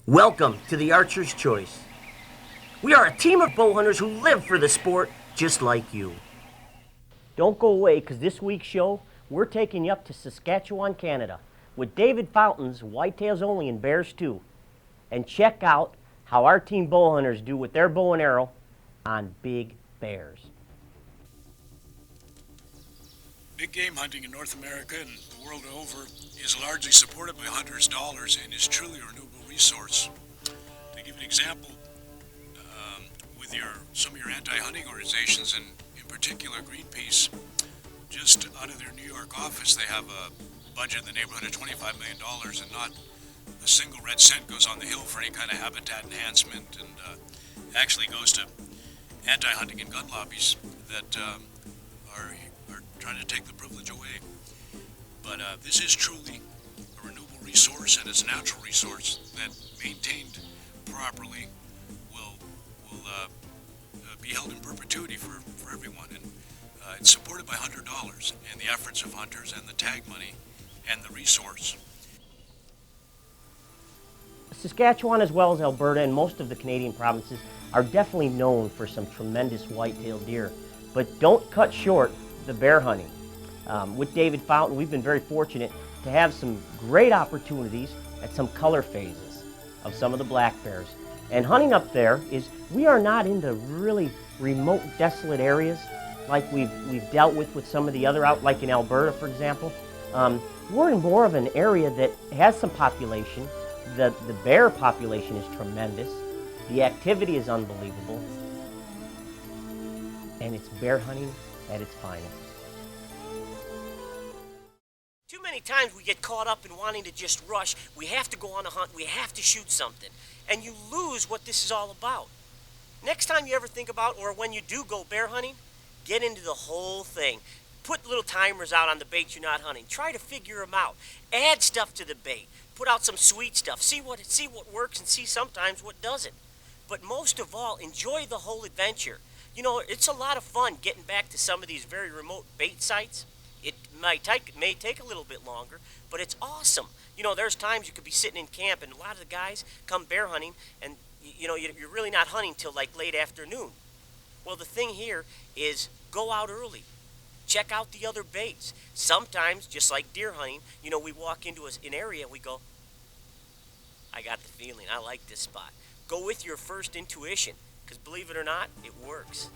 Welcome to the Archer's Choice. We are a team of bow hunters who live for the sport just like you. Don't go away, because this week's show, we're taking you up to Saskatchewan, Canada, with David Fountain's Whitetails Only and Bears Too. And check out how our team bow hunters do with their bow and arrow on big bears. Big game hunting in North America and the world over is largely supported by hunters' dollars and is truly a renewable resource. To give an example, with some of your anti-hunting organizations, and in particular Greenpeace, just out of their New York office, they have a budget in the neighborhood of $25 million, and not a single red cent goes on the hill for any kind of habitat enhancement, and actually goes to anti-hunting and gun lobbies that are trying to take the privilege away. But this is truly a renewable resource, and it's a natural resource that, maintained properly, will be held in perpetuity for everyone. And it's supported by hunter dollars and the efforts of hunters and the tag money and the resource. Saskatchewan, as well as Alberta and most of the Canadian provinces, are definitely known for some tremendous whitetail deer. But don't cut short the bear hunting. With David Fountain, we've been very fortunate to have some great opportunities at some color phases of some of the black bears. And hunting up there is, we are not in the really remote, desolate areas like we've dealt with some of the other out, like in Alberta, for example. We're in more of an area that has some population. The bear population is tremendous. The activity is unbelievable. And it's bear hunting at its finest. Too many times we get caught up in wanting to just rush. We have to go on a hunt. We have to shoot something. And you lose what this is all about. Next time you ever think about, or when you do go bear hunting, get into the whole thing. Put little timers out on the baits you're not hunting. Try to figure them out. Add stuff to the bait. Put out some sweet stuff. See what works and see sometimes what doesn't. But most of all, enjoy the whole adventure. You know, it's a lot of fun getting back to some of these very remote bait sites. It may take a little bit longer, but it's awesome. You know, there's times you could be sitting in camp and a lot of the guys come bear hunting and, you know, you're really not hunting till like late afternoon. Well, the thing here is go out early. Check out the other baits. Sometimes, just like deer hunting, you know, we walk into an area and we go, I got the feeling, I like this spot. Go with your first intuition, because believe it or not, it works.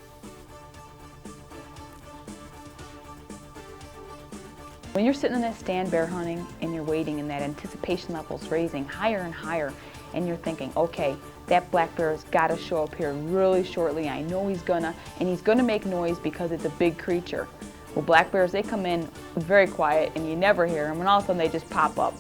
When you're sitting in that stand bear hunting and you're waiting and that anticipation level's raising higher and higher, and you're thinking, okay, that black bear's got to show up here really shortly. I know he's gonna make noise because it's a big creature. Well, black bears, they come in very quiet and you never hear them, and all of a sudden they just pop up.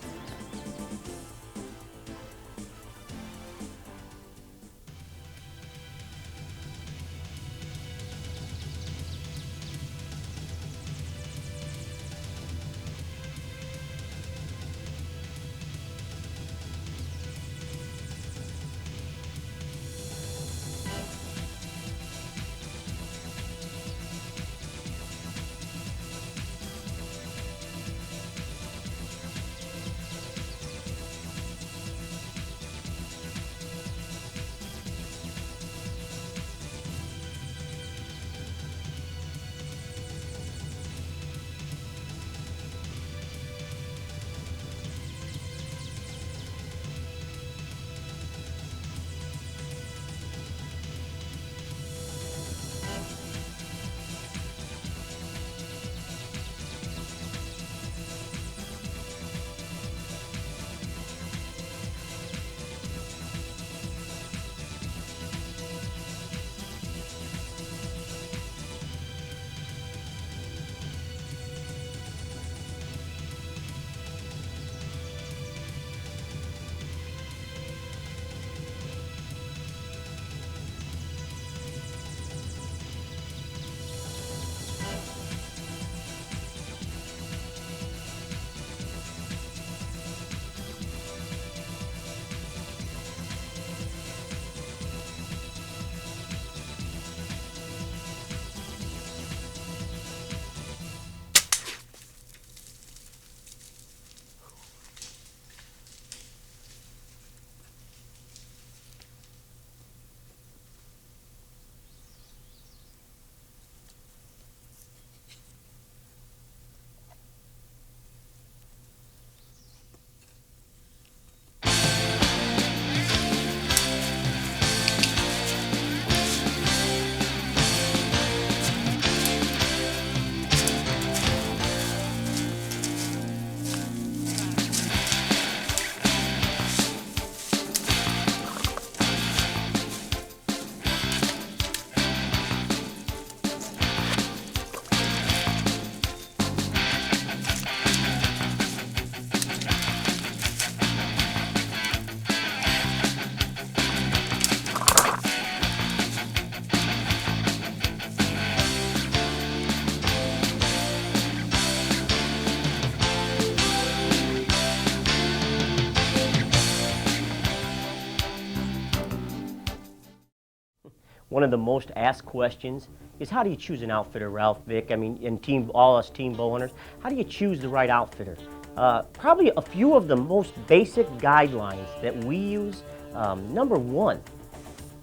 one of the most asked questions is, how do you choose an outfitter, Ralph, Vic? I mean, and all us team bow hunters, how do you choose the right outfitter? Probably a few of the most basic guidelines that we use. Number one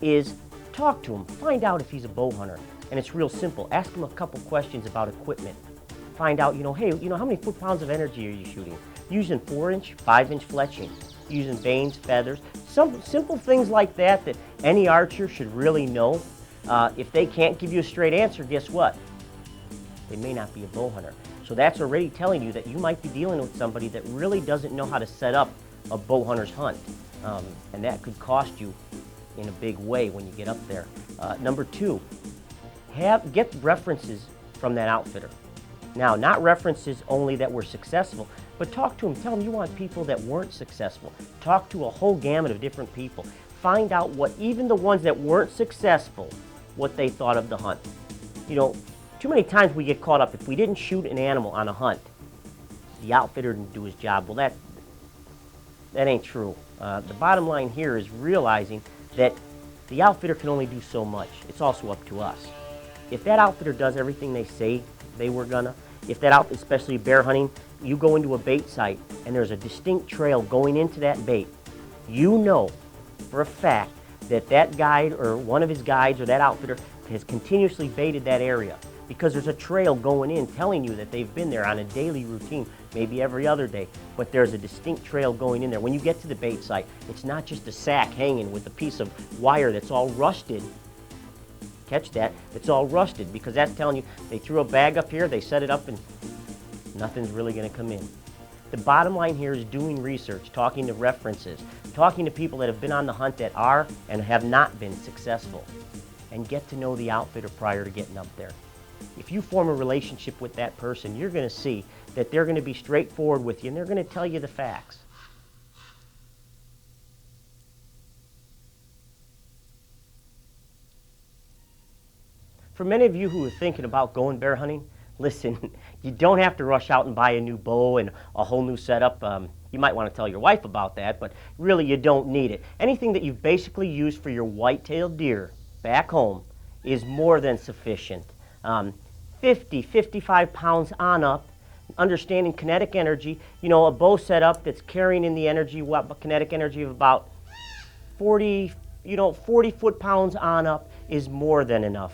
is talk to him, find out if he's a bow hunter. And it's real simple. Ask him a couple questions about equipment. Find out, hey, how many foot-pounds of energy are you shooting? Using 4-inch, 5-inch fletching, using vanes, feathers, some simple things like that that any archer should really know. If they can't give you a straight answer, guess what? They may not be a bow hunter. So that's already telling you that you might be dealing with somebody that really doesn't know how to set up a bow hunter's hunt. And that could cost you in a big way when you get up there. Number two, get references from that outfitter. Now, not references only that were successful, but talk to them. Tell them you want people that weren't successful. Talk to a whole gamut of different people. Find out what even the ones that weren't successful, what they thought of the hunt. Too many times we get caught up, if we didn't shoot an animal on a hunt, the outfitter didn't do his job. Well, that ain't true. The bottom line here is realizing that the outfitter can only do so much. It's also up to us. If that outfitter does everything they say they were gonna, especially bear hunting, you go into a bait site and there's a distinct trail going into that bait, you know for a fact that that guide or one of his guides or that outfitter has continuously baited that area, because there's a trail going in telling you that they've been there on a daily routine, maybe every other day, but there's a distinct trail going in there. When you get to the bait site, it's not just a sack hanging with a piece of wire that's all rusted. Catch that, it's all rusted, because that's telling you they threw a bag up here, they set it up, and nothing's really going to come in. The bottom line here is doing research, talking to references, talking to people that have been on the hunt that are and have not been successful, and get to know the outfitter prior to getting up there. If you form a relationship with that person, you're going to see that they're going to be straightforward with you and they're going to tell you the facts. For many of you who are thinking about going bear hunting, listen, you don't have to rush out and buy a new bow and a whole new setup. You might want to tell your wife about that, but really you don't need it. Anything that you've basically used for your white-tailed deer back home is more than sufficient. 50, 55 pounds on up, understanding kinetic energy. A bow setup that's carrying in the energy, kinetic energy of about 40 foot-pounds on up is more than enough.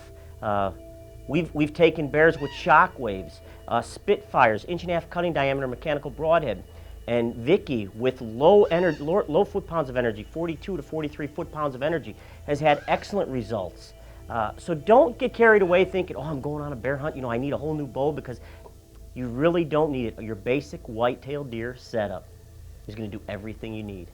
We've taken bears with shock waves, Spitfires, 1.5-inch cutting diameter mechanical broadhead, and Vicki with low foot-pounds of energy, 42 to 43 foot-pounds of energy, has had excellent results. So don't get carried away thinking, I'm going on a bear hunt, I need a whole new bow, because you really don't need it. Your basic white-tailed deer setup is going to do everything you need.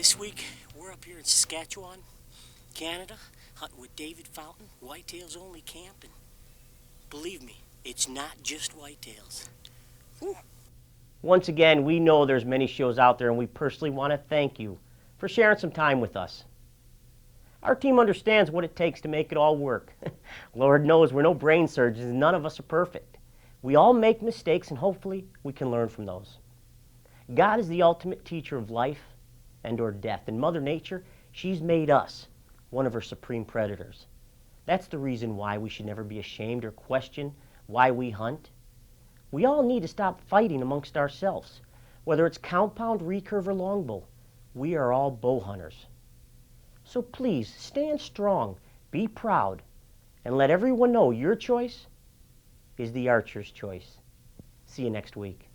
This week, we're up here in Saskatchewan, Canada, hunting with David Fountain, Whitetails Only Camp, and believe me, it's not just whitetails. Whew. Once again, we know there's many shows out there, and we personally want to thank you for sharing some time with us. Our team understands what it takes to make it all work. Lord knows we're no brain surgeons, and none of us are perfect. We all make mistakes, and hopefully we can learn from those. God is the ultimate teacher of life and or death, and Mother Nature, she's made us one of her supreme predators. That's the reason why we should never be ashamed or question why we hunt. We all need to stop fighting amongst ourselves. Whether it's compound, recurve, or longbow, we are all bow hunters. So please, stand strong, be proud, and let everyone know your choice is the archer's choice. See you next week.